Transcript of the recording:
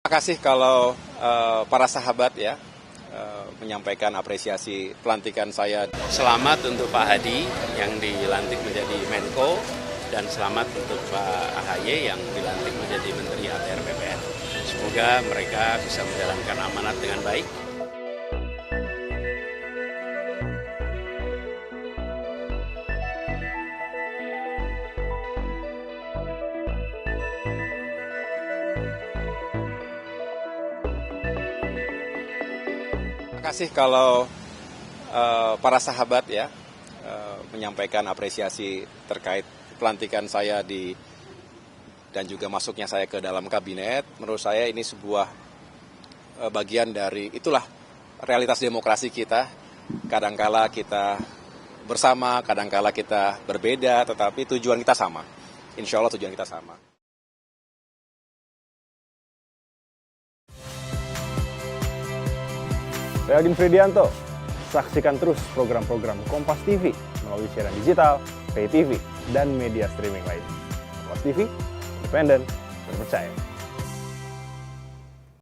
Terima kasih kalau para sahabat ya menyampaikan apresiasi pelantikan saya. Selamat untuk Pak Hadi yang dilantik menjadi Menko dan selamat untuk Pak AHY yang dilantik menjadi Menteri ATR BPN. Semoga mereka bisa menjalankan amanat dengan baik. Terima kasih kalau para sahabat ya menyampaikan apresiasi terkait pelantikan saya dan juga masuknya saya ke dalam kabinet. Menurut saya ini sebuah bagian dari itulah realitas demokrasi kita. Kadangkala kita bersama, kadangkala kita berbeda, tetapi tujuan kita sama. Insya Allah tujuan kita sama. Saya Aldin Fridianto. Saksikan terus program-program Kompas TV melalui siaran digital, pay TV, dan media streaming lain. Kompas TV, independen, terpercaya.